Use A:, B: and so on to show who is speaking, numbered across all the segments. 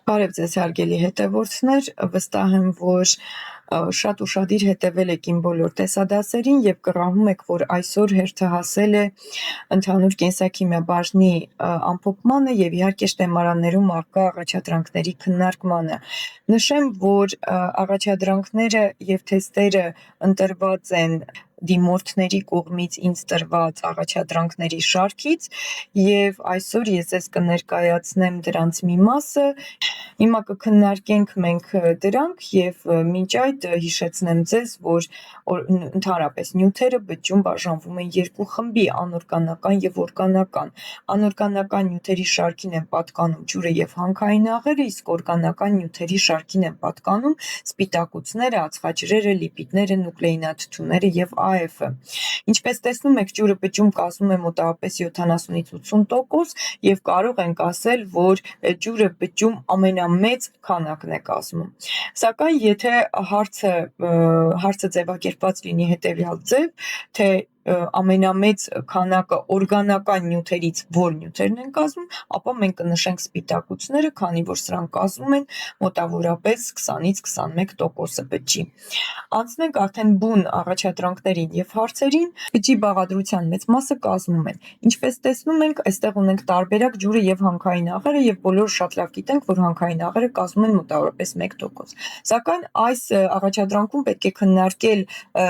A: Բարև ձեզ հարգելի հետևորդներ, վստահ եմ, որ շատ ուշադիր հետևել եք իմ բոլոր տեսադասերին եւ կռահում եք, որ այսօր հերթը հասել է ընդհանուր կենսաքիմիա բաժնի ամփոփմանը եւ իհարկե շտեմարաններում առկա առաջադրանքների քննարկմանը։ Նշեմ, որ առաջադրանքները եւ թեստերը ընտրված են դիմորդների կողմից ինձ տրված առաջադրանքների շարքից եւ այսօր ես ձեզ կներկայացնեմ դրանց մի մասը։ Հիմա կքննարկենք մենք դրանք եւ մինչ այդ հիշեցնեմ ձեզ, որ ընդհանրապես նյութերը բջջում բաժանվում են երկու խմբի՝ անօրգանական եւ օրգանական։ Անօրգանական նյութերի շարքին են պատկանում ջուրը եւ հանքային աղերը, իսկ օրգանական նյութերի շարքին են պատկանում սպիտակուցները, ածխաջրերը, լիպիդները, նուկլեինաթթուները եւ AF-ը։ Ինչպես տեսնում եք, ջուրը բջջում կազմում է մոտավորապես 70-ից 80% եւ կարող ենք ասել, որ ջուրը բջջում ամենամեծ քանակն է կազմում։ Սակայն եթե հարցը ձևակերպված լինի հետեւյալ ձև, թե ամենամեծ քանակը օրգանական նյութերից որ նյութերն են կազմում, ապա մենք կնշենք սպիտակուցները, քանի որ սրանք կազմում են մոտավորապես 20-ից 21% բջջի։ Անցնենք արդեն բուն առաջադրանքներին եւ հարցերին։ Բջջի բաղադրության մեծ մասը կազմում են։ Ինչպես տեսնում ենք, այստեղ ունենք տարբերակ ջուրը եւ հանքային աղերը եւ բոլորը շատ լավ գիտենք, որ հանքային աղերը կազմում են մոտավորապես 1%։ Սակայն այս առաջադրանքում պետք է քննարկել,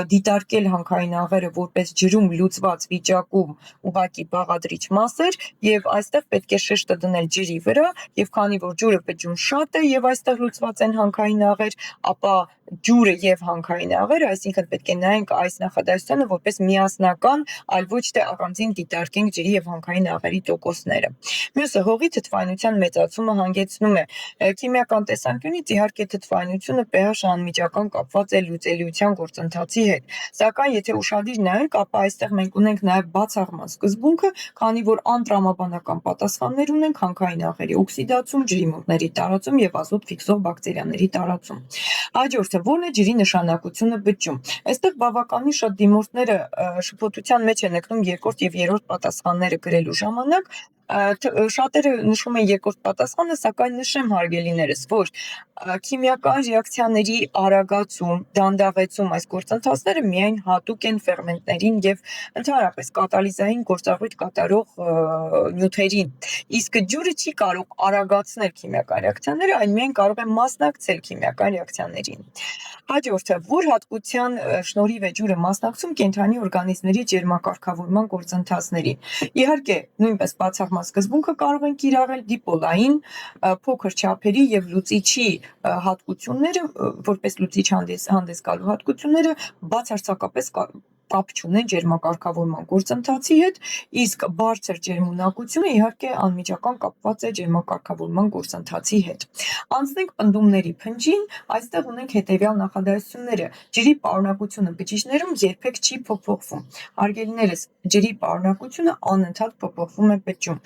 A: դիտարկել հանքային աղերը որպես ջրում լուծված վիճակում ուղղակի բաղադրիչ մասեր եւ այստեղ պետք է շեշտը դնել ջրի վրա եւ քանի որ ջուրը բջջում շատ է եւ այստեղ լուծված են հանքային աղեր, ապա ջուրը եւ հանքային աղերը, այսինքն պետք է նայենք այս նախադասությանը որպես միասնական, այլ ոչ թե առանձին դիտարկենք ջրի եւ հանքային աղերի տոկոսները։ Մյուսը հողի թթվայնության մեծացումը հանգեցնում է քիմիական տեսանկյունից իհարկե թթվայնությունը pH անմիջական կապված է լուծելիության գործընթացի հետ, սակայն եթե ուշադիր նայենք, ապա այստեղ մենք ունենք նաեւ բացառման սկզբունքը, քանի որ անտրամաբանական պատասխաններ ունենք հանքային աղերի օքսիդացում, ջրի մուտների տարածում եւ ազոտ ֆիքսող բակտերիաների տարածում։ Հաջորդը ո՞րն է ջրի նշանակությունը բջջում։ Այստեղ բավականին շատ դիմորդները շփոթության մեջ են ընկնում երկրորդ եւ երրորդ պատասխանները գրելու ժամանակ, շատերը նշում են երկրորդ պատասխանը, սակայն նշեմ հարգելիներս, որ քիմիական ռեակցիաների արագացում, դանդաղեցում այս գործընթացները միայն հատուկ են ֆերմենտներին եւ ընդհանրապես կատալիզային գործառույթ կատարող նյութերին, իսկ ջուրը չի կարող արագացնել քիմիական ռեակցիաները, այն միայն կարող է մասնակցել քիմիական ռեակցիաներին։ Հաջորդը, որ հատկության շնորհիվ է ջուրը մասնակցում կենդանի օրգանիզմների ջերմակարգավորման գործընթացներին։ Իհարկե, նույնպես բացառման սկզբունքը կարող են կիրառել դիպոլային փոքր չափերի եւ լուծիչի հատկությունները, որպես լուծիչ հանդես գալու հատկությունները բացարձակապես կապ չունեն ջերմակարգավորման գործընթացի հետ, իսկ բարձր ջերմունակությունը իհարկե անմիջական կապված է ջերմակարգավորման գործընթացի հետ։ Անցնենք պնդումների փնջին, այստեղ ունենք հետեւյալ նախադասությունները. ջրի պարունակությունը բջիջներում երբեք չի փոփոխվում։ Հարգելիներս, ջրի պարունակությունը անընդհատ փոփոխվում է բջջում,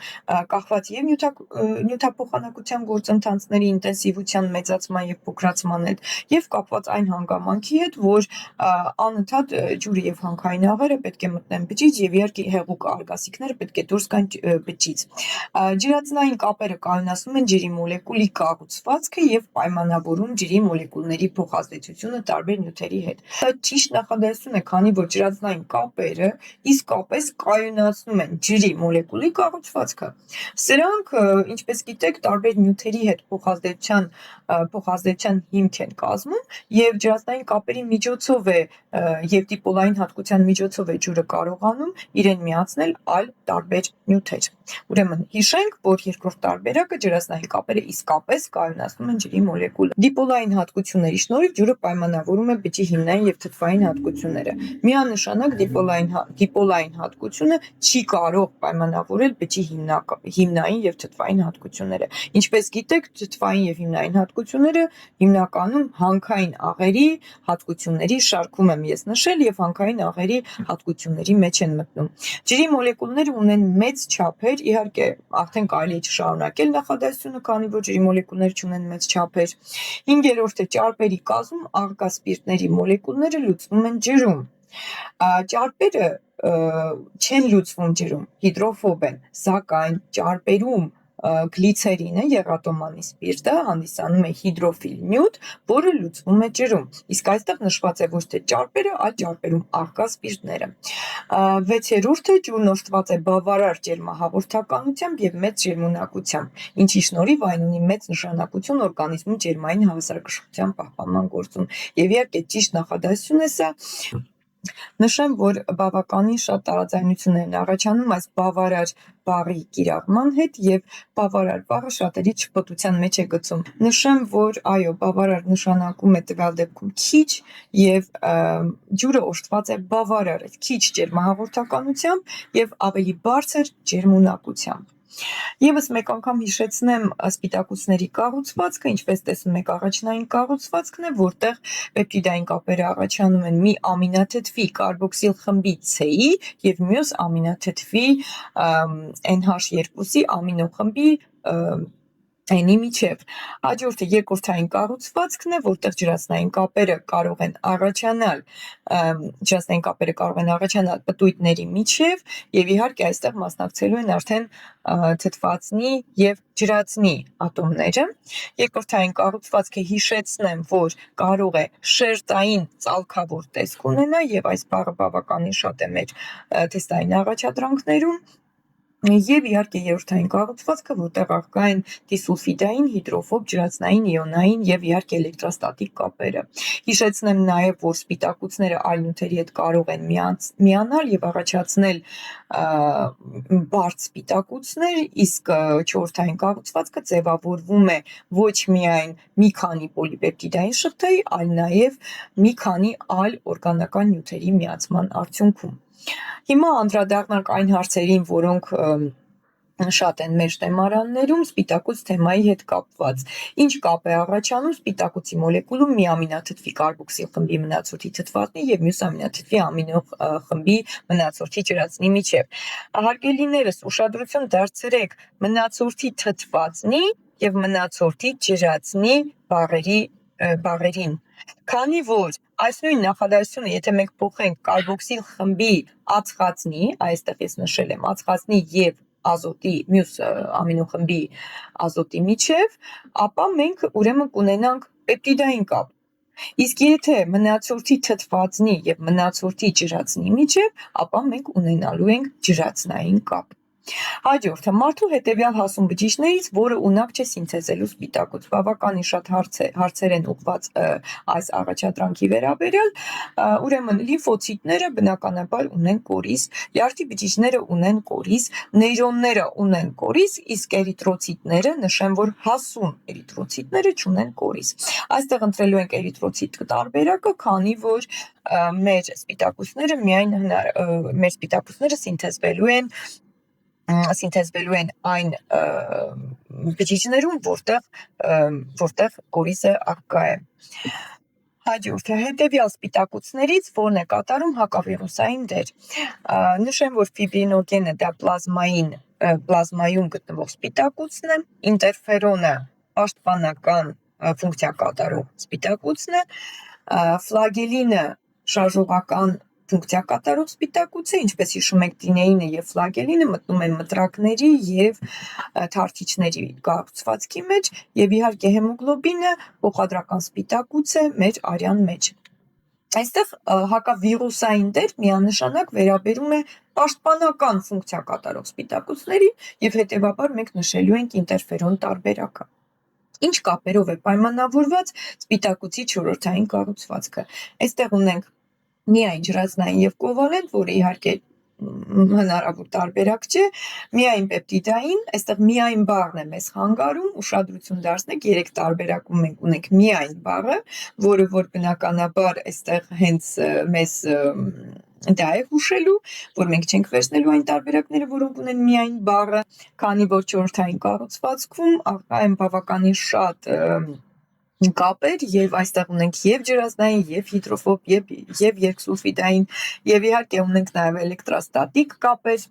A: կախված եւ նյութափոխանակության գործընթացների ինտենսիվության մեծացման եւ փոքրացման հետ եւ կապված այն հանգամանքի հետ, որ անընդհատ ջուրը եւ հանքային աղերը պետք է մտնեն բջիջ եւ իհարկե հեղուկ արգասիքները պետք է դուրս գան բջջից։ Ջրածնային կապերը կայունացնում են ջրի մոլեկուլի կառուցվածքը եւ պայմանավորում ջրի մոլեկուլների փոխազդեցությունը տարբեր նյութերի հետ։ Սա ճիշտ նախադասություն է, քանի որ ջրածնային կապերը իսկապես կայունացնում են ջրի մոլեկուլի կառուցվածքը։ Սրանք, ինչպես գիտեք, տարբեր նյութերի հետ փոխազդեցության հիմք են կազմում եւ ջրածնային կապերի միջոցով է եւ դիպոլային հատկության միջոցով է ջուրը կարողանում իրեն միացնել այլ տարբեր նյութեր։ Ուրեմն հիշենք, որ երկրորդ տարբերակը ջրածնային կապերը իսկապես կայունացնում են ջրի մոլեկուլը։ Դիպոլային հատկությունների շնորհիվ ջուրը պայմանավորում է բջջի հիմնային եւ թթվային հատկությունները։ Միանշանակ դիպոլային հատկությունը չի կարող պայմանավորել բջջի հիմնային եւ թթվային հատկությունները։ Ինչպես գիտեք, թթվային եւ հիմնային հատկությունները հիմնականում հանքային աղերի հատկությունների շարքում եմ ես նշել եւ հանքային աղերի հատկությունների մեջ են մտնում։ Ջրի մոլեկուլները ունեն մեծ չափեր, իհարկե արդեն կարելի է չշարունակել նախադասությունը, քանի որ ջրի մոլեկուլները չունեն մեծ չափեր։ 5-րդը ճարպերի կազմում առկա սպիրտների մոլեկուլները լուծվում են ջրում։ Ճարպերը չեն լուծվում ջրում, հիդրոֆոբ են, սակայն ճարպերում գլիցերինը, եղատոմանի սպիրտը հանդիսանում է հիդրոֆիլ նյութ, որը լուծվում է ջրում, իսկ այստեղ նշված է ոչ թե ճարպերը, այլ ճարպերում առկա սպիրտները։ 6-րդը ջուրն օժտված է բավարար ջերմահաղորդականությամբ եւ մեծ ջերմունակությամբ, ինչի շնորհիվ այն ունի մեծ նշանակություն օրգանիզմում ջերմային հավասարակշռության պահպանման գործում։ Եվ իհարկե ճիշտ նախադասություն է սա։ Նշեմ, որ բավականին շատ տարաձայնություններ են առաջանում այս բավարար բառի կիրառման հետ եւ բավարար բառը շատերի ճպտության մեջ է գցում։ Նշեմ, որ այո, բավարար նշանակում է տվյալ դեպքում քիչ եւ ջուրը օժտված է բավարար, քիչ ջերմահաղորդականությամբ եւ ավելի բարձր ջերմունակությամբ։ Եվս մեկ անգամ հիշեցնեմ սպիտակուցների կառուցվածքը, ինչպես տեսնում եք, առաջնային կառուցվածքն է, որտեղ պեպտիդային կապերը առաջանում են մի ամինաթթվի կարբոքսիլ խմբի C-ի եւ մյուս ամինաթթվի NH2-ի ամինոխմբի N-ի միջև։ Հաջորդը երկրորդային կառուցվածքն է, որտեղ ջրածնային կապերը կարող են առաջանալ պտույտների միջև եւ իհարկե այստեղ մասնակցելու են արդեն թթվածնի եւ ջրածնի ատոմները։ Երկրորդային կառուցվածքը հիշեցնեմ, որ կարող է շերտային ծալքավոր տեսք ունենա եւ այս բառը բավականին շատ է մեր թեստային առաջադրանքներում։ Եվ իհարկե երրորդային կառուցվածքը, որտեղ առկա են դիսուլֆիդային, հիդրոֆոբ, ջրածնային, իոնային եւ իհարկե էլեկտրոստատիկ կապերը։ Հիշեցնեմ նաեւ, որ սպիտակուցները այլ նյութերի հետ կարող են միանալ եւ առաջացնել բարդ սպիտակուցներ, իսկ չորրորդային կառուցվածքը ձևավորվում է ոչ միայն մի քանի պոլիպեպտիդային շղթայի, այլ նաեւ մի քանի այլ օրգանական նյութերի միացման արդյունքում։ Հիմա անդրադառնանք այն հարցերին, որոնք շատ են մեր թեմարաններում սպիտակուց թեմայի հետ կապված։ Ինչ կապ է առաջանում սպիտակուցի մոլեկուլում մի ամինաթթվի կարբոքսիլ խմբի մնացորդի թթվածնի եւ մյուս ամինաթթվի ամինո խմբի մնացորդի ջրածնի միջև։ Հարգելիներս, ուշադրություն դարձրեք մնացորդի թթվածնի եւ մնացորդի ջրածնի բառերին։ Քանի որ այս նույն նախադասությունը, եթե մենք փոխենք կարբոքսիլ խմբի ածխածնի, այստեղ ես նշել եմ ածխածնի եւ ազոտի մյուս ամինոխմբի ազոտի միջև, ապա մենք ուրեմն կունենանք պեպտիդային կապ։ Իսկ եթե մնացորդի թթվածնի եւ մնացորդի ջրածնի միջև, ապա մենք ունենալու ենք ջրածնային կապ։ Հաջորդը մարդու հետևյալ հասուն բջիջներից, որը ունակ չէ սինթեզելու սպիտակուց։ Բավականին շատ հարցեր են ուղղված այս առաջադրանքի վերաբերյալ։ Ուրեմն լիմֆոցիտները բնականաբար ունեն կորիզ, լյարդի բջիջները ունեն կորիզ, նեյրոնները ունեն կորիզ, իսկ էրիթրոցիտները, նշեմ, որ հասուն էրիթրոցիտները չունեն կորիզ։ Այստեղ ընտրելու ենք էրիթրոցիտ տարբերակը, քանի որ մեր սպիտակուցները սինթեզվելու են այն բջիջներում, որտեղ կորիզը առկա է։ Հաջորդը հետևյալ սպիտակուցներից որն է կատարում հակավիրուսային դեր։ Նշեմ, որ ֆիբրինոգենը դա պլազմայում գտնվող սպիտակուցն է, ինտերֆերոնը պաշտպանական ֆունկցիա կատարող սպիտակուցն է, ֆլագելինը շարժողական ֆունկցիա կատարող սպիտակուց է, ինչպես հիշում եք, դինեինը եւ ֆլագելինը մտնում են մտրակների եւ թարթիչների կառուցվածքի մեջ, եւ իհարկե հեմոգլոբինը փոխադրական սպիտակուց է մեր արյան մեջ։ Այստեղ հակավիրուսային դեր միանշանակ վերաբերում է պաշտպանական ֆունկցիա կատարող սպիտակուցների եւ հետեւաբար մենք նշելու ենք ինտերֆերոն տարբերակը։ Ինչ կապերով է պայմանավորված սպիտակուցի չորրորդային կառուցվածքը։ Այստեղ ունենք միայն ջրածնային եւ կովալենտ, որը իհարկե հնարավոր տարբերակ չէ, միայն պեպտիդային, այստեղ միայն բառն է մեզ խանգարում, ուշադրություն դարձնեք, 3 տարբերակում մենք ունենք միայն բառը, որը որ բնականաբար այստեղ հենց մեզ դա է հուշելու, որ մենք չենք վերցնելու այն տարբերակները, որոնք ունեն միայն բառը, քանի որ չորրորդային կառուցվածքում առկա են բավականին շատ կապեր եւ այստեղ ունենք եւ ջրածնային, եւ հիդրոֆոբ, եւ երկսուլֆիդային, եւ իհարկե ունենք նաեւ էլեկտրոստատիկ կապեր,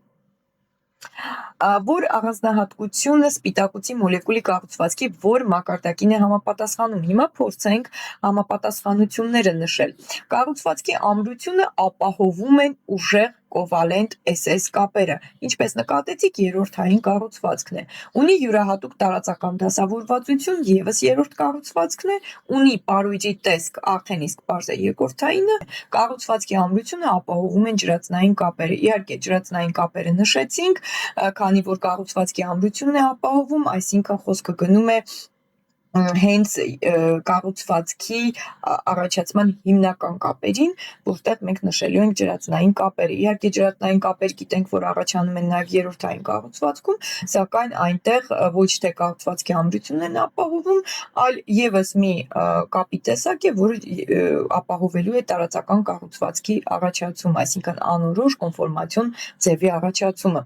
A: որ առանձնահատկությունը սպիտակուցի մոլեկուլի կառուցվածքի որ մակարդակին է համապատասխանում։ Հիմա փորձենք համապատասխանությունները նշել։ Կառուցվածքի ամրությունը ապահովում են ուժեղ կովալենտ SS կապերը, ինչպես նկատեցիք, երրորդային կառուցվածքն է։ Ունի յուրահատուկ տարածական դասավորվածություն, եւս երրորդ կառուցվածքն է, ունի պարույրի տեսք, արդեն իսկ պարզ է երկրորդայինը, կառուցվածքի ամրությունը ապահովում են ջրածնային կապերը։ Իհարկե, ջրածնային կապերը նշեցինք, քանի որ կառուցվածքի ամրությունն է ապահովում, այսինքն խոսքը գնում է հենց կառուցվածքի առաջացման հիմնական կապերին, որտեղ մենք նշելու ենք ջրածնային կապերը։ Իհարկե ջրածնային կապեր գիտենք, որ առաջանում են նաև երրորդային կառուցվածքում, սակայն այնտեղ ոչ թե կառուցվածքի ամրությունն են ապահովում, այլ եւս մի կապի տեսակ է, որը ապահովելու է տարածական կառուցվածքի առաջացում, այսինքն անորոշ կոնֆորմացիոն ձևի առաջացումը։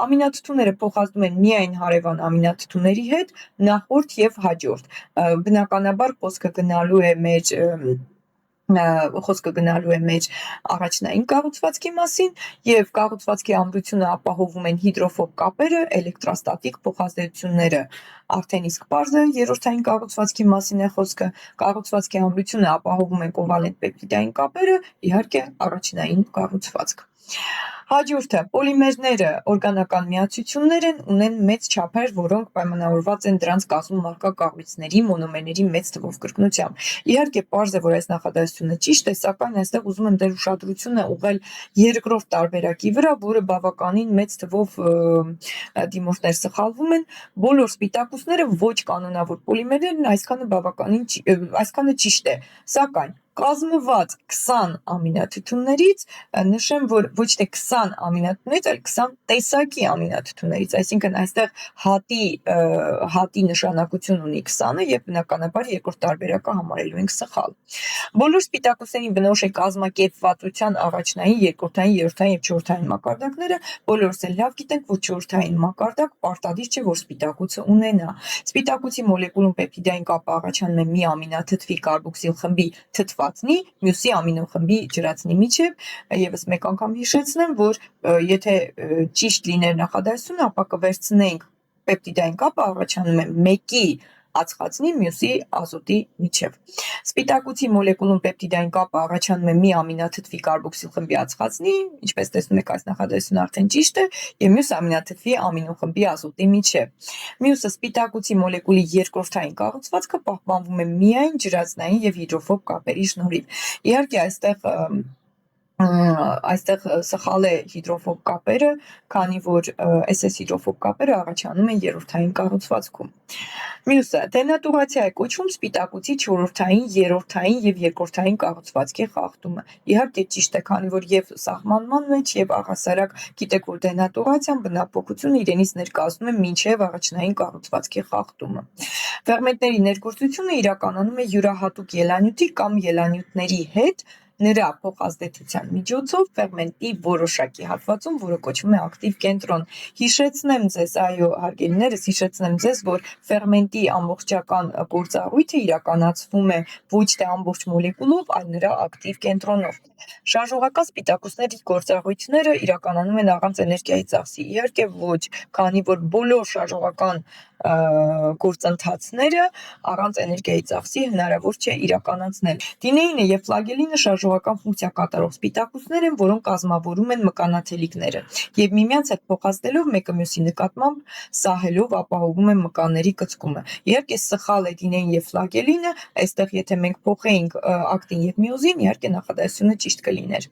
A: Ամինաթթուները փոխազդում են միայն հարևան ամինաթթուների հետ, նախորդ եւ հաջորդ։ Բնականաբար խոսքը գնալու է մեր առաջնային կառուցվածքի մասին եւ կառուցվածքի ամրությունը ապահովում են հիդրոֆոբ կապերը, էլեկտրոստատիկ փոխազդեցությունները արդեն իսկ պարզ է, երրորդային կառուցվածքի մասին է խոսքը, կառուցվածքի ամրությունը ապահովում են կովալենտ պեպտիդային կապերը, իհարկե առաջնային կառուցվածք։ Հաջորդը պոլիմերները օրգանական միացություններ են, ունեն մեծ չափեր, որոնք պայմանավորված են դրանց կազմում առկա կառույցների, մոնոմերների մեծ թվով կրկնությամբ։ Իհարկե, պարզ է, որ այս նախադասությունը ճիշտ է, սակայն այստեղ ուզում եմ դեր ուշադրությունը ուղղել երկրորդ տարբերակի վրա, որը բավականին մեծ թվով դիմորդներ սխալվում են։ Բոլոր սպիտակուցները ոչ կանոնավոր պոլիմերներ են, այսքանը ճիշտ է, սակայն կազմված 20 ամինաթթուներից, նշեմ, որ ոչ թե 20 ամինաթթուներից, այլ 20 տեսակի ամինաթթուներից, այսինքն այստեղ հատի նշանակություն ունի 20-ը եւ բնականաբար երկրորդ տարբերակը համարելու ենք սխալ։ Բոլոր սպիտակուցներին բնորոշ է կազմակերպվածության առաջնային, երկրորդային, երրորդային եւ չորրորդային մակարդակները, բոլորս էլ լավ գիտենք, որ չորրորդային մակարդակ պարտադիր չէ, որ սպիտակուցը ունենա։ Սպիտակուցի մոլեկուլում պեպտիդային կապը առաջանում է մի ամինաթթվի կարբոքսիլ խմբի թթվածնի, մյուսի ամինոխմբի ջրածնի միջև, եւս մեկ անգամ հիշեցնեմ, որ եթե ճիշտ լիներ նախադասությունը, ապա կվերցնենք պեպտիդային կապը առաջանում է մեկի ածխածնի, մյուսի ազոտի միջև։ Սպիտակուցի մոլեկուլում պեպտիդային կապը առաջանում է մի ամինաթթվի կարբոքսիլ խմբի ածխածնի, ինչպես տեսնում եք, այս նախադասությունը արդեն ճիշտ է, եւ մյուս ամինաթթվի ամինոխմբի ազոտի միջև։ Մյուսը սպիտակուցի մոլեկուլի երկրորդային կառուցվածքը պահպանվում է միայն ջրածնային եւ հիդրոֆոբ կապերի շնորհիվ։ Իհարկե, այստեղ սխալ է հիդրոֆոբ կապերը, քանի որ SS հիդրոֆոբ կապերը առաջանում են երրորդային կառուցվածքում։ Մյուսը դենատուրացիա է կոչվում սպիտակուցի չորրորդային, երրորդային եւ երկրորդային կառուցվածքի խախտումը։ Իհարկե ճիշտ է, քանի որ եւ սահմանման մեջ եւ առհասարակ գիտեք, որ դենատուրացիան բնափոխությունը իրենից ներկայացնում է մինչեւ առաջնային կառուցվածքի խախտումը։ Ֆերմենտների ներգործությունը իրականանում է յուրահատուկ ելանյութի կամ ելանյութերի հետ նրա փոխազդեցության միջոցով ֆերմենտի որոշակի հատվածում, որը կոչվում է ակտիվ կենտրոն։ Հիշեցնեմ ձեզ, այո, հարգելիներս, հիշեցնեմ ձեզ, որ ֆերմենտի ամբողջական գործառույթը իրականացվում է ոչ թե ամբողջ մոլեկուլով, այլ նրա ակտիվ կենտրոնով։ Շարժողական սպիտակուցների գործառույթները իրականանում են առանց էներգիայի ծախսի։ Իհարկե ոչ, քանի որ բոլոր շարժողական գործընթացները առանց էներգիայի ծախսի հնարավոր չէ իրականացնել։ Դինեինը եւ ֆլագելինը շարժողական ֆունկցիա կատարող սպիտակուցներ են, որոնք կազմավորում են մկանաթելիկները եւ միմյանց հետ փոխազդելով մեկը մյուսի նկատմամբ սահելով ապահովում են մկանների կծկումը։ Իհարկե սխալ է դինեին եւ ֆլագելինը, այստեղ եթե մենք փոխեինք ակտին եւ միոզին, իհարկե նախադասությունը ճիշտ կլիներ։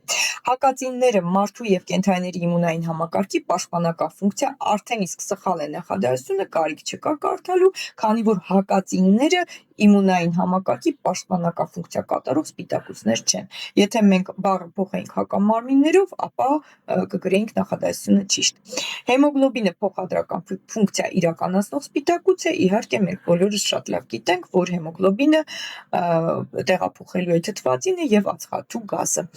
A: Հակածինները մարդու եւ կենդանիների իմունային համակարգի պաշտպանական ֆունկցիա արդեն իսկ սխալ է նախադասությունը, կարիք չկա կարդալու, քանի որ հակածինները իմունային համակարգի պաշտպանական ֆունկցիա կատարող սպիտակուցներ չեն։ Եթե մենք բառը փոխենք հակամարմիններով, ապա կգրեինք նախադասությունը ճիշտ։ Հեմոգլոբինը փոխադրական ֆունկցիա իրականացնող սպիտակուց է, իհարկե մենք բոլորս շատ լավ գիտենք, որ հեմոգլոբինը տեղափոխելու է թթվածինը եւ ածխաթու գազը։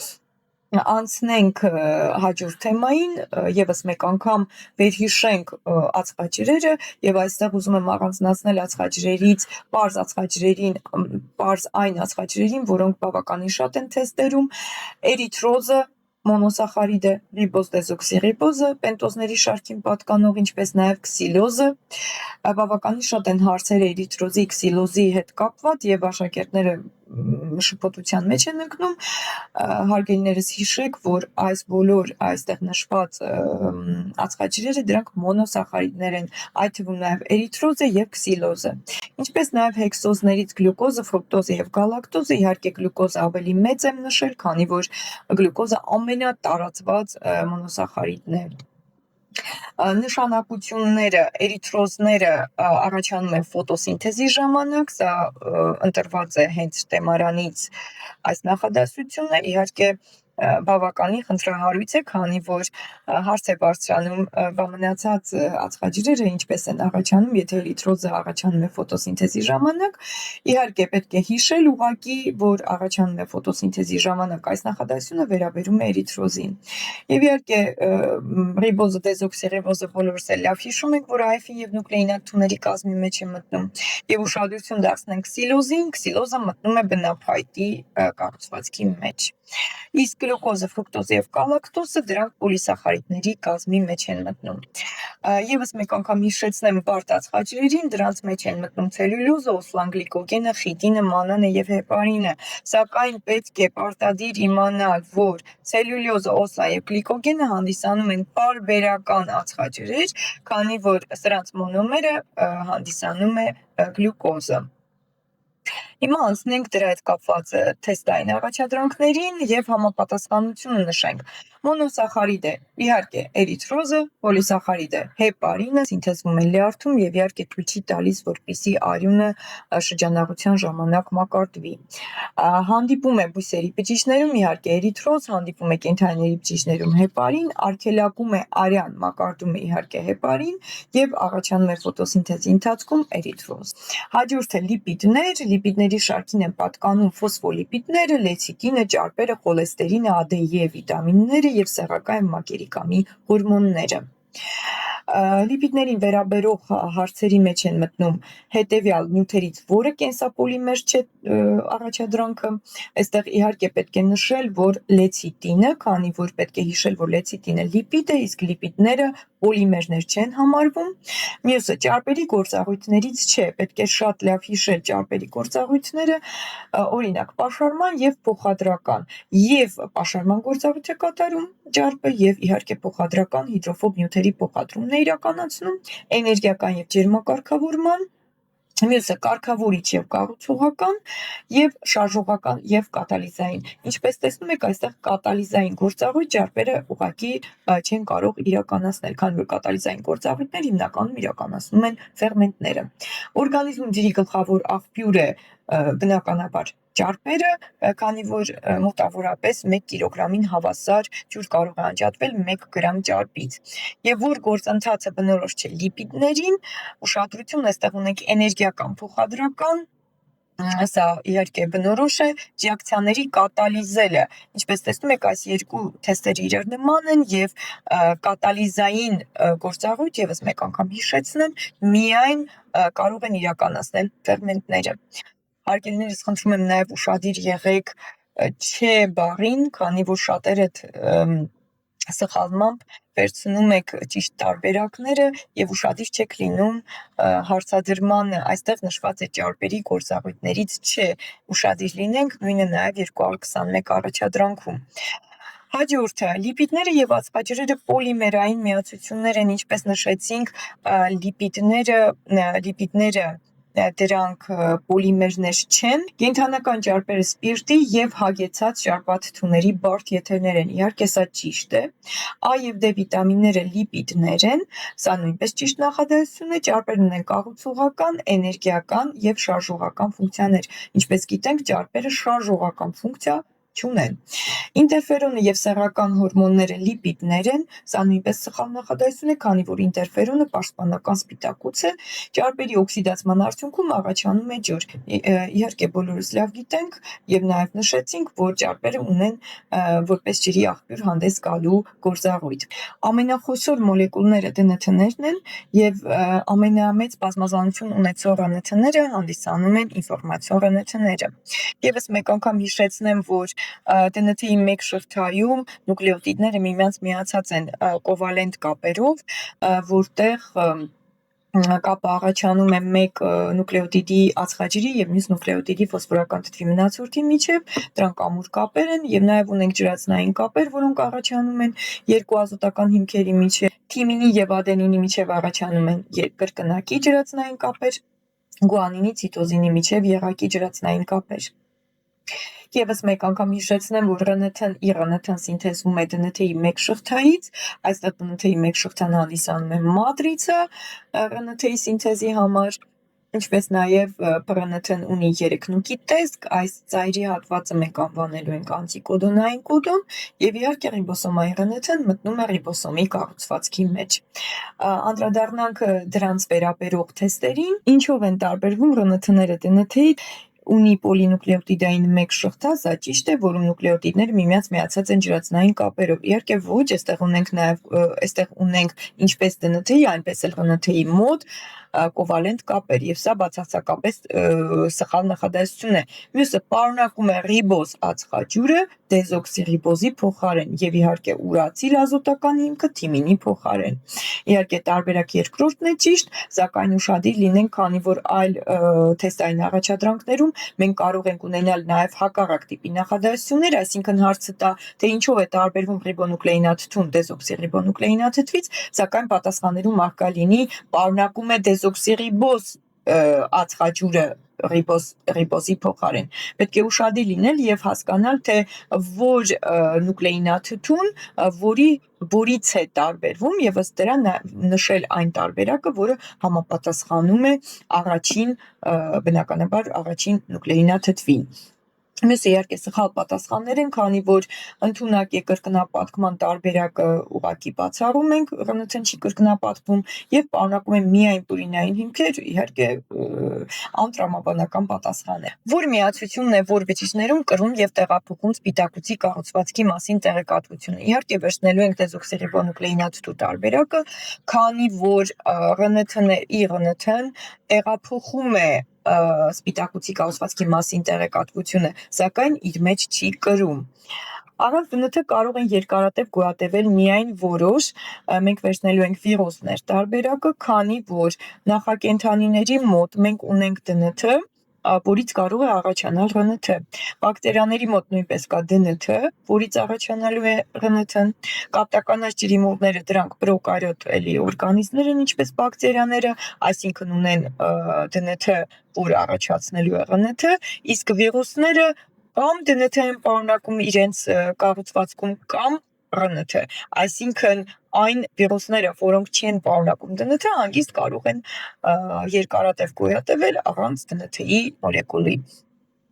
A: Անցնենք հաջորդ թեմային, եւս մեկ անգամ վերհիշենք ածխաջրերը եւ այստեղ ուզում եմ առանձնացնել ածխաջրերից պարզ այն ածխաջրերին, որոնք բավականին շատ են թեստերում, էրիթրոզը, մոնոսախարիդը, ռիբոզ դեզօքսիռիբոզը, պենտոզների շարքին պատկանող, ինչպես նաև քսիլոզը, բավականին շատ են հարցերը էրիթրոզի, քսիլոզի հետ կապված եւ աշակերտները շփոթության մեջ են ընկնում, հարգելիներս հիշեք, որ այս բոլոր այստեղ նշված ածխաջրերը դրանք մոնոսախարիդներ են, այդ թվում նաև էրիթրոզը եւ քսիլոզը, ինչպես նաև հեքսոզներից գլյուկոզը, ֆրուկտոզը եւ գալակտոզը, իհարկե գլյուկոզը ավելի մեծ եմ նշել, քանի որ գլյուկոզը ամենատարածված մոնոսախարիդն է։ Նշանակությունները էրիթրոզները առաջանում են ֆոտոսինթեզի ժամանակ, սա ընտրված է հենց տեմարանից այս նախադասությունը, իհարկե բավականին խնդրահարույց է, քանի որ հարց է բարձրանում մնացած ածխաջրերը ինչպես են առաջանում, եթե էրիթրոզը առաջանում է ֆոտոսինթեզի ժամանակ, իհարկե պետք է հիշել ուղղակի, որ առաջանում է ֆոտոսինթեզի ժամանակ այս նախադասությունը վերաբերում է էրիթրոզին։ Եվ իհարկե ռիբոզը, դեզօքսիռիբոզը բոլորս էլ լավ հիշում ենք, որ AF-ի եւ նուկլեինաթթուների կազմի մեջ է մտնում, եւ ուշադրություն դարձնենք քսիլոզին, քսիլոզը մտնում է բնափայտի կառուցվածքի մեջ։ Իսկ գլյուկոզը, ֆրուկտոզը եւ գալակտոզը դրանք պոլիսախարիդների կազմի մեջ են մտնում։ Եվս մեկ անգամ հիշեցնեմ բարդ ածխաջրերին, դրանց մեջ են մտնում ցելյուլոզը, օսլանգլիկոգենը, խիտինը, մանանը եւ հեպարինը, սակայն պետք է պարտադիր իմանալ, որ ցելյուլոզը, օսլա եւ գլիկոգենը հանդիսանում են պարբերական ածխաջրեր, քանի որ սրանց մոնոմերը հանդիսանում է գլյուկոզը։ Հիմա անցնենք դրա հետ կապված թեստային առաջադրանքներին եւ համապատասխանությունը նշենք։ Մոնոսախարիդ է, իհարկե, էրիթրոզը, պոլիսախարիդ է, հեպարինը, սինթեզվում է լյարդում եւ իհարկե թույլ չի տալիս, որպեսզի արյունը շրջանառության ժամանակ մակարդվի։ Հանդիպում է բույսերի բջիջներում, իհարկե, էրիթրոզ, հանդիպում է կենդանիների բջիջներում հեպարին, արգելակում է արյան, մակարդում է իհարկե հեպարին եւ առաջանում է ֆոտոսինթեզի ընթացքում էրիթրոզ։ Հաջորդը լիպիդներ, լիպիդների շարքին են պատկանում ֆոսֆոլիպիդները, լեցիտինը, ճարպերը, խոլեստերինը, ԱԴ-ի վիտամինները եւ սեռական եւ մակերիկամի հորմոնները։ Լիպիդներին վերաբերող հարցերի մեջ են մտնում հետևյալ նյութերից որը կենսապոլիմեր չէ առաջադրանքը, այստեղ իհարկե պետք է նշել, որ լեցիտինը, քանի որ պետք է հիշել, որ լեցիտինը լիպիդ է, իսկ լիպիդները պոլիմերներ չեն համարվում, մյուսը ճարպերի գործառույթներից չէ, պետք է շատ լավ հիշել ճարպերի գործառույթները, օրինակ պաշարման եւ փոխադրական, եւ պաշարման գործառույթ է կատարում ճարպը եւ իհարկե փոխադրական հիդրոֆոբ նյութերի փոխադրումն է իրականացնում, էներգիական եւ ջերմակարգավորման, մյուսը կարգավորիչ եւ կառուցողական եւ շարժողական եւ կատալիզային։ Ինչպես տեսնում եք, այստեղ կատալիզային գործառույթ ճարպերը ուղղակի չեն կարող իրականացնել, քանի որ կատալիզային գործառույթներ հիմնականում իրականացնում են ֆերմենտները։ Օրգանիզմում ջրի գլխավոր աղբյուր է բնականաբար ճարպերը, քանի որ մոտավորապես 1 կիլոգրամին հավասար ջուր կարող է անջատվել 1 գրամ ճարպից։ Եվ որ գործընթացը բնորոշ չէ լիպիդներին, ուշադրություն այստեղ ունենք էներգիական փոխադրական, սա իհարկե բնորոշ է, ռեակցիաների կատալիզելը, ինչպես տեսնում եք, այս երկու թեստերը իրար նման են եւ կատալիզային գործառույթ, եւս մեկ անգամ հիշեցնեմ, միայն կարող են իրականացնել ֆերմենտները։ Հարգելիներս, խնդրում եմ նաեւ ուշադիր եղեք չէ բառին, քանի որ շատերդ սխալմամբ վերցնում եք ճիշտ տարբերակները եւ ուշադիր չեք լինում հարցադրմանը, այստեղ նշված է ճարպերի գործառույթներից չէ, ուշադիր լինենք, նույնը նաեւ 221 առաջադրանքում։ Հաջորդը լիպիդները եւ ածխաջրերը պոլիմերային միացություններ են, ինչպես նշեցինք, լիպիդները դրանք պոլիմերներ չեն, կենդանական ճարպերը սպիրտի եւ հագեցած ճարպաթթուների բարդ եթերներ են, իհարկե սա ճիշտ է, A եւ D վիտամինները լիպիդներ են, սա նույնպես ճիշտ նախադասություն է, ճարպերն ունեն կառուցողական, էներգիական եւ շարժողական ֆունկցիաներ, ինչպես գիտենք, ճարպերը շարժողական ֆունկցիա չունեն։ Ինտերֆերոնը եւ սեռական հորմոնները լիպիդներ են, սա նույնպես սխալ նախադասություն է, քանի որ ինտերֆերոնը պաշտպանական սպիտակուց է, ճարպերի օքսիդացման արդյունքում առաջանում է ջուր։ Իհարկե բոլորս լավ գիտենք եւ նաեւ նշեցինք, որ ճարպերը ունեն որպես ջրի աղբյուր հանդես գալու գործառույթ։ Ամենախոշոր մոլեկուլները DNT-ներն են եւ ամենամեծ բազմազանություն ունեցող RNA-ները հանդիսանում են ինֆորմացիոն RNA-ները։ Եվս մեկ անգամ հիշեցնեմ, որ DNT-ի մեկ շղթայում նուկլեոտիդները միմյանց միացած են կովալենտ կապերով, որտեղ կապը առաջանում է մեկ նուկլեոտիդի ածխաջրի եւ մյուս նուկլեոտիդի ֆոսֆորական թթվի մնացորդի միջև, դրանք ամուր կապեր են եւ նաեւ ունենք ջրածնային կապեր, որոնք առաջանում են երկու ազոտական հիմքերի միջև, թիմինի եւ ադենինի միջև առաջանում են կրկնակի ջրածնային կապեր, գուանինի ցիտոզինի միջև եռակի ջրածնային կապեր։ Եվս մեկ անգամ հիշեցնեմ, որ ՌՆԹ-ն ԻՌՆԹ-ն սինթեզվում է ԴՆԹ-ի մեկ շղթայից, այստեղ ԴՆԹ-ի մեկ շղթան հանդիսանում է մատրիցը ՌՆԹ-ի սինթեզի համար, ինչպես նաև ՊՌՆԹ-ն ունի երեքնուկի տեսք, այս ծայրի հատվածը մենք անվանելու ենք անտիկոդոնային կոդոն եւ իհարկե ռիբոսոմային ՌՆԹ-ն մտնում է ռիբոսոմի կառուցվածքի մեջ։ Անդրադառնանք դրանց վերաբերող թեստերին, ինչով են տարբերվում ՌՆԹ-ները ԴՆԹ-ից, ունի պոլինուկլեոտիդային մեկ շղթա, սա ճիշտ է, որում նուկլեոտիդները միմյանց միացած են ջրածնային կապերով։ Իհարկե ոչ, այստեղ ունենք ինչպես ԴՆԹ-ի, այնպես էլ ՌՆԹ-ի մոտ կովալենտ կապեր եւ սա բացարձակապես սխալ նախադասություն է։ Մյուսը պարունակում է ռիբոզ ածխաջուրը դեզօքսիռիբոզի փոխարեն եւ իհարկե ուրացիլ ազոտական հիմքը թիմինի փոխարեն։ Իհարկե տարբերակ երկրորդն է ճիշտ, սակայն ուշադիր լինենք, քանի որ այլ թեստային առաջադրանքներում մենք կարող ենք ունենալ նաև հակառակ տիպի նախադասություններ, այսինքն հարցը տա, թե ինչով է տարբերվում ռիբոնուկլեինաթթուն դեզօքսիռիբոնուկլեինաթթվից, սակայն պատասխաններում առկա լինի պարունակում է դեզօքսիռիբոզ ածխաջուրը ռիբոզի փոխարեն։ Պետք է ուշադիր լինել եւ հասկանալ, թե որ նուկլեինաթթուն որից է տարբերվում եւ ըստ դրա նշել այն տարբերակը, որը համապատասխանում է բնականաբար առաջին նուկլեինաթթվին։ Մյուսը իհարկե սխալ պատասխաններ են, քանի որ ընդունակ է կրկնապատկման տարբերակը ուղղակի բացառում ենք, ՌՆԹ-ն չի կրկնապատկվում եւ պարունակում է միայն պուրինային հիմքեր, իհարկե անտրամաբանական պատասխան է։ Որ միացությունն է, որ բջիջներում կրում եւ տեղափոխում սպիտակուցի կառուցվածքի մասին տեղեկատվությունը։ Իհարկե վերցնելու ենք դեզօքսիռիբոնուկլեինաթթու տարբերակը, քանի որ ԻՌՆԹ-ն տեղափոխում է սպիտակուցի կառուցվածքի մասին տեղեկատվությունը, սակայն իր մեջ չի կրում։ Առանց ԴՆԹ կարող են երկարատև գոյատևել միայն որոշ, մենք վերցնելու ենք վիրուսներ տարբերակը, քանի որ նախակենդանիների մոտ մենք ունենք ԴՆԹ, որից կարող է առաջանալ ՌՆԹ։ Բակտերիաների մոտ նույնպես կա ԴՆԹ, որից առաջանալու է ՌՆԹ-ն։ Կապտականած ջրիմուռները դրանք պրոկարիոտ օրգանիզմներ են, ինչպես բակտերիաները, այսինքն ունեն ԴՆԹ, որը առաջացնելու է ՌՆԹ, իսկ վիրուսները կամ ԴՆԹ են պարունակում իրենց կառուցվածքում կամ ՌՆԹ, այսինքն այն վիրուսները, որոնք չեն պարունակում ԴՆԹ, հանգիստ կարող են երկարատև գոյատևել առանց ԴՆԹ-ի մոլեկուլի։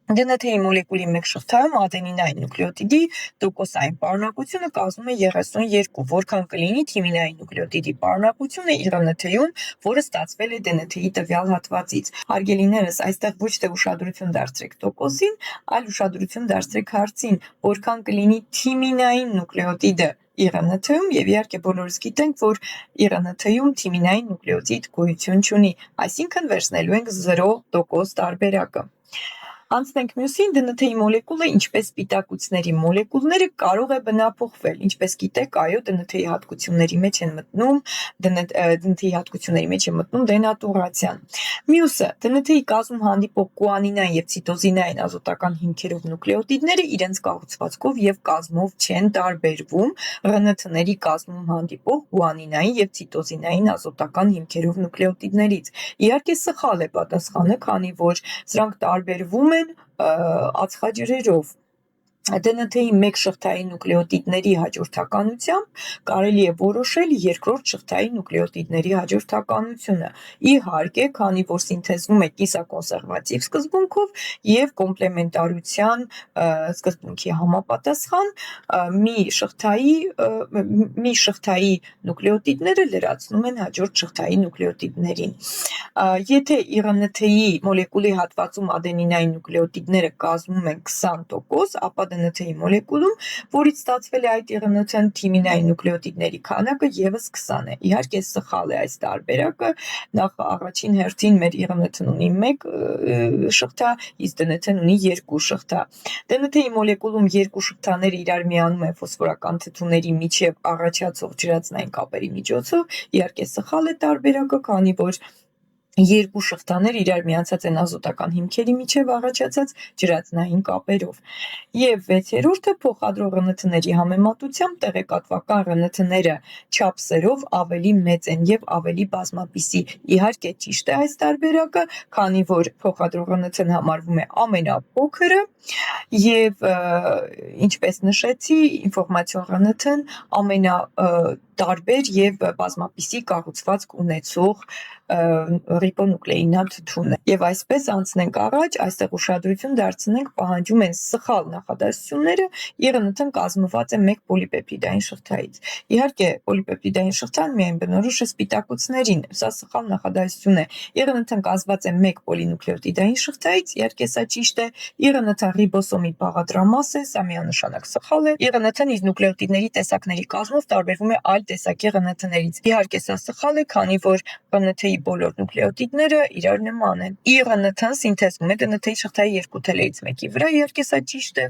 A: ԴՆԹ-ի մոլեկուլի մեկ շղթայում ադենինային նուկլեոտիդի տոկոսային պարունակությունը կազմում է 32, որքան կլինի թիմինային նուկլեոտիդի պարունակությունը ԻՌՆԹ-ում, որը ստացվել է ԴՆԹ-ի տվյալ հատվածից։ Հարգելիներս, այստեղ ոչ թե ուշադրություն դարձրեք տոկոսին, այլ ուշադրություն դարձրեք հարցին, որքան կլինի թիմինային նուկլեոտիդը ԻՌՆԹ-ում եւ իհարկե բոլորս գիտենք, որ ԻՌՆԹ-ում թիմինային նուկլեոտիդ գոյություն չունի, այսինքն վերցնելու ենք 0% տարբերակը։ Անցնենք մյուսին, ԴՆԹ-ի մոլեկուլը, ինչպես սպիտակուցների մոլեկուլները, կարող է բնափոխվել։ Ինչպես գիտեք, այո, ԴՆԹ-ի հատկությունների մեջ է մտնում դենատուրացիան։ Մյուսը, ԴՆԹ-ի կազմում հանդիպող գուանինային եւ ցիտոզինային ազոտական հիմքերով նուկլեոտիդները իրենց կառուցվածքով եւ կազմով չեն տարբերվում ՌՆԹ-ների կազմում հանդիպող գուանինային եւ ցիտոզինային ազոտական հիմքերով նուկլեոտիդներից։ Իհարկե սխալ է պատասխանը, քանի որ սրանք տարբերվում են ածխաջրերով։ ԴՆԹ-ի մեկ շղթայի նուկլեոտիդների հաջորդականությամբ կարելի է որոշել երկրորդ շղթայի նուկլեոտիդների հաջորդականությունը։ Իհարկե, քանի որ սինթեզվում է կիսակոնսերվատիվ սկզբունքով եւ կոմպլեմենտարության սկզբունքի համապատասխան, մի շղթայի նուկլեոտիդները լրացնում են հաջորդ շղթայի նուկլեոտիդներին։ Եթե ԻՌՆԹ-ի մոլեկուլի հատվածում ադենինային նուկլեոտիդները կազմում են 20%, ապա ԴՆԹ-ի մոլեկուլում, որից ստացվել է այդ ԻՌՆԹ թիմինային նուկլեոտիդների քանակը եւս 20 է։ Իհարկե սխալ է այս տարբերակը, նախ առաջին հերթին մեր ԻՌՆԹ-ն ունի 1 շղթա, իսկ ԴՆԹ-ն ունի 2 շղթա։ ԴՆԹ-ի մոլեկուլում երկու շղթաները իրար միանում են ֆոսֆորական թթուների միջև առաջացող ջրածնային կապերի միջոցով, իհարկե սխալ է տարբերակը, քանի որ երկու շղթաներ իրար միացած են ազոտական հիմքերի միջև առաջացած ջրածնային կապերով։ Եվ 6-րդը փոխադրող ՌՆԹ-ների համեմատությամբ տեղեկատվական ՌՆԹ-ները չափսերով ավելի մեծ են եւ ավելի բազմապիսի։ Իհարկե ճիշտ է այս տարբերակը, քանի որ փոխադրող ՌՆԹ-ն համարվում է ամենափոքրը եւ ինչպես նշեցի, ինֆորմացիոն ՌՆԹ-ն ամենատարբեր եւ բազմապիսի կառուցվածք ունեցող ռիբոնուկլեինատ թթուն է։ Եվ այսպես անցնենք առաջ, այստեղ ուշադրություն դարձնենք պահանջում են սխալ նախադասությունները, ԻՌՆԹ-ն կազմված է 1 պոլիպեպտիդային շղթայից։ Իհարկե, պոլիպեպտիդային շղթան միայն բնորոշ է սպիտակուցներին, սա սխալ նախադասություն է։ ԻՌՆԹ-ն կազմված է 1 պոլինուկլեոտիդային շղթայից, իհարկե սա ճիշտ է։ ԻՌՆԹ-ն ռիբոսոմի բաղադրամաս է, սա միանշանակ սխալ է։ ԻՌՆԹ-ն իր նուկլեոտիդների տեսակների կազմով տարբերվում է այլ տեսակի ՌՆԹ-ներից։ Իհարկե սա սխալ է, քանի որ ՌՆԹ-ի բոլոր նուկլեոտիդները իրար նման են։ ԻՌՆԹ-ն սինթեզվում է ԴՆԹ-ի շղթայի 2 թելերից մեկի վրա, իհարկե սա ճիշտ է։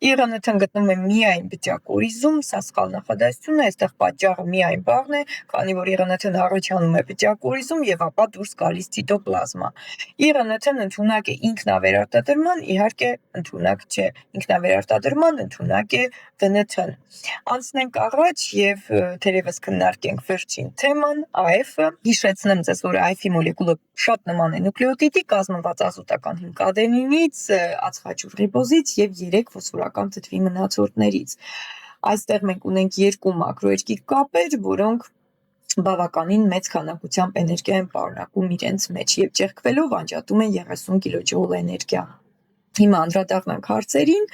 A: ԻՌՆԹ-ն գտնվում է միայն բջջակորիզում, սա սխալ նախադասություն է, այստեղ պատճառը միայն բաղն է, քանի որ ԻՌՆԹ-ն առաջանում է բջջակորիզում եւ ապա դուրս գալիս ցիտոպլազմա։ ԻՌՆԹ-ն ընդունակ է ինքնավերարտադրման, իհարկե ընդունակ չէ։ Ինքնավերարտադրման ընդունակ է ԴՆԹ-ն։ Անցնենք առաջ եւ թերևս քննարկենք վերջին թեման՝ AF-ը։ Հիշեցնեմ ձեզ, որ AF-ի մոլեկուլը շատ նման է նուկլեոտիդի, կազմված ազոտական հիմք ադենինից, ածխաջուր ռիբոզից եւ 3 ֆոսֆորական թթվի մնացորդներից։ Այստեղ մենք ունենք երկու մակրոերկիկ կապեր, որոնք բավականին մեծ քանակությամբ էներգիա են պարունակում իրենց մեջ եւ ճեղքվելով անջատում են 30 կիլոջոուլ էներգիա։ Հիմա անդրադառնանք հարցերին։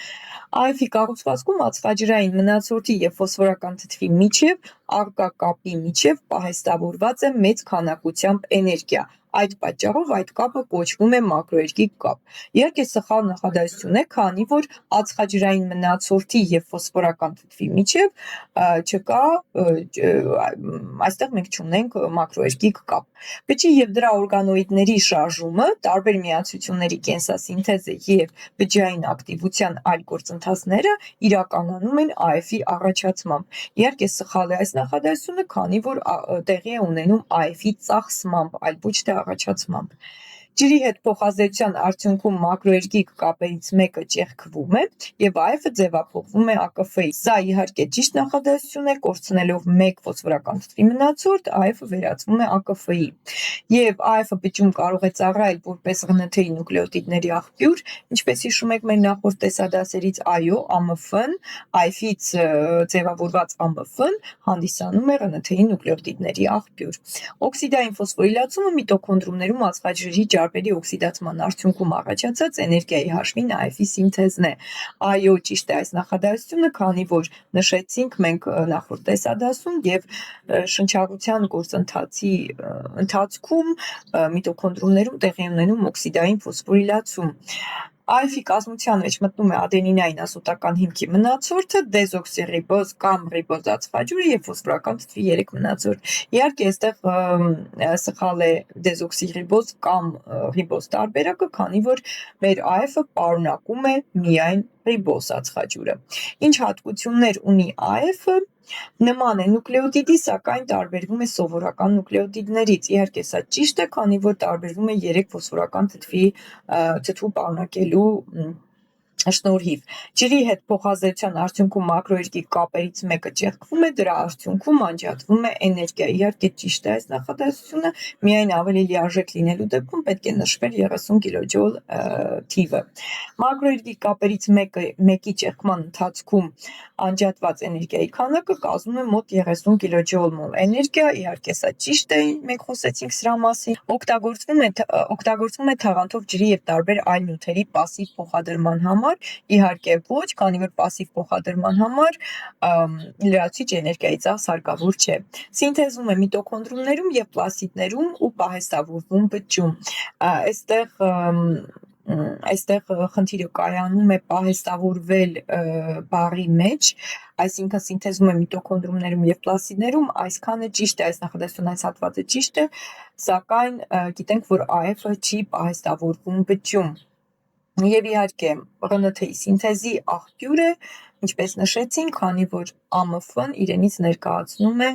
A: AF-ի կառուցվածքում ածխաջրային մնացորդի եւ ֆոսֆորական թթվի միջև առկա կապի միջև պահեստավորված է մեծ քանակությամբ էներգիա։ Այդ պատճառով այդ կապը կոչվում է մակրոերկիկ կապ։ Իհարկե սխալ նախադասություն է, քանի որ ածխաջրային մնացորդի եւ ֆոսֆորական թթվի միջև չկա, այստեղ մենք չունենք մակրոերկիկ կապ։ Բջջի եւ դրա օրգանոիդների շարժումը, տարբեր միացությունների կենսասինթեզը եւ բջջային ակտիվության այլ գործընթացները իրականանում են AF-ի առաջացմամբ։ Իհարկե սխալ է այս նախադասությունը, քանի որ տեղի է ունենում AF-ի ծախսմամբ, այլ ոչ թե առաջացմամբ։ Ջրի հետ փոխազդեցության արդյունքում մակրոերկիկ կապերից մեկը ճեղքվում է եւ AF-ը ձևափոխվում է AKF-ի։ Սա իհարկե ճիշտ նախադասություն է, կորցնելով 1 ֆոսֆորական թթվի մնացորդ, AF-ը վերածվում է AKF-ի։ Եվ AF-ը բջջում կարող է ծառայել որպես ՌՆԹ-ի նուկլեոտիդների աղբյուր, ինչպես հիշում եք մեր նախորդ տեսադասերից, այո, AMF-ն, AF-ից ձևավորված AMF-ն հանդիսանում է ՌՆԹ-ի նուկլեոտիդների աղբյուր։ Օքսիդային ֆոսֆորիլացումը միտոքոնդրիումներում ածխաջրերի ջարբերի օքսիդացման արդյունքում առաջացած էներգիայի հաշվին AF-ի սինթեզն է։ Այո, ճիշտ է այս նախադասությունը, քանի որ նշեցինք մենք նախորդ տեսադասում եւ շնչառության գործընթացի ընթացքում միտոքոնդրիումներում տեղի ունենում օքսիդային ֆոսֆորիլացում։ AF-ի կազմության մեջ մտնում է ադենինային ազոտական հիմքի մնացորդը, դեզօքսիռիբոզ կամ ռիբոզ ածխաջուրը եւ ֆոսֆորական թթվի 3 մնացորդ։ Իհարկե, այստեղ սխալ է դեզօքսիռիբոզ կամ ռիբոզ տարբերակը, քանի որ մեր AF-ը պարունակում է միայն ռիբոզ ածխաջուրը։ Ինչ հատկություններ ունի AF-ը։ Նման է նուկլեոտիդի, սակայն տարբերվում է սովորական նուկլեոտիդներից։ Իհարկե սա ճիշտ է, քանի որ տարբերվում է 3 ֆոսֆորական թթվու պարունակելու շնորհիվ։ Ջրի հետ փոխազդեցության արդյունքում մակրոերկիկ կապերից մեկը ճեղքվում է, դրա արդյունքում անջատվում է էներգիա։ Իհարկե ճիշտ է այս նախադասությունը, միայն ավելի լիարժեք լինելու դեպքում պետք է նշվեր 30 կիլոջոուլ թիվը։ Մակրոերկիկ կապերից մեկի ճեղքման ընթացքում անջատված էներգիայի քանակը կազմում է մոտ 30 կիլոջոուլ մոլ էներգիա, իհարկե սա ճիշտ է, մենք խոսեցինք սրա մասին։ Օգտագործվում է թաղանթով ջրի եւ տարբեր այլ նյութերի պասիվ փոխադրման համար, իհարկե ոչ, քանի որ պասիվ փոխադրման համար լրացուցիչ էներգիայի ծախս հարկավոր չէ։ Սինթեզվում է միտոքոնդրիումներում եւ պլաստիդներում ու պահեստավորվում բջջում։ Այստեղ այստեղ խնդիրը կայանում է պահեստավորվել բառի մեջ, այսինքն սինթեզում է միտոկոնդրիումներում եւ պլաստիդներում, այսքանը ճիշտ է, այս նախադասության այս հատվածը ճիշտ է, սակայն գիտենք, որ AF-ը չի պահեստավորվում բջջում։ Եվ իհարկե ՌՆԹ-ի սինթեզի աղբյուր է, ինչպես նշեցինք, քանի որ AMF-ն իրենից ներկայացնում է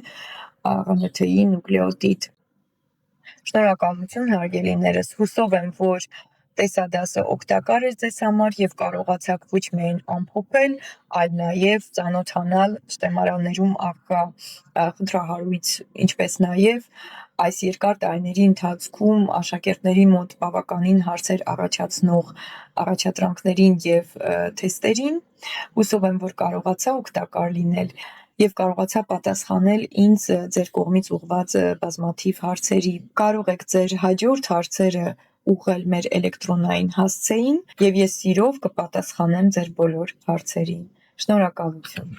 A: ՌՆԹ-ի նուկլեոտիդ։ Շնորհակալություն հարգելիներս, հուսով եմ, որ տեսադասը օգտակար էր ձեզ համար եւ կարողացաք ոչ միայն ամփոփել, այլ նաեւ ծանոթանալ շտեմարաններում առկա խնդրահարույց, ինչպես նաեւ այս երկար տարիների ընթացքում աշակերտների մոտ բավականին հարցեր առաջացնող առաջադրանքներին եւ թեստերին։ Հուսով եմ, որ կարողացա օգտակար լինել եւ կարողացա պատասխանել ինձ ձեր կողմից ուղղված բազմաթիվ հարցերի։ Կարող եք ձեր հաջորդ հարցերը ուղղել մեր էլեկտրոնային հասցեին եւ ես սիրով կպատասխանեմ ձեր բոլոր հարցերին։ Շնորհակալություն։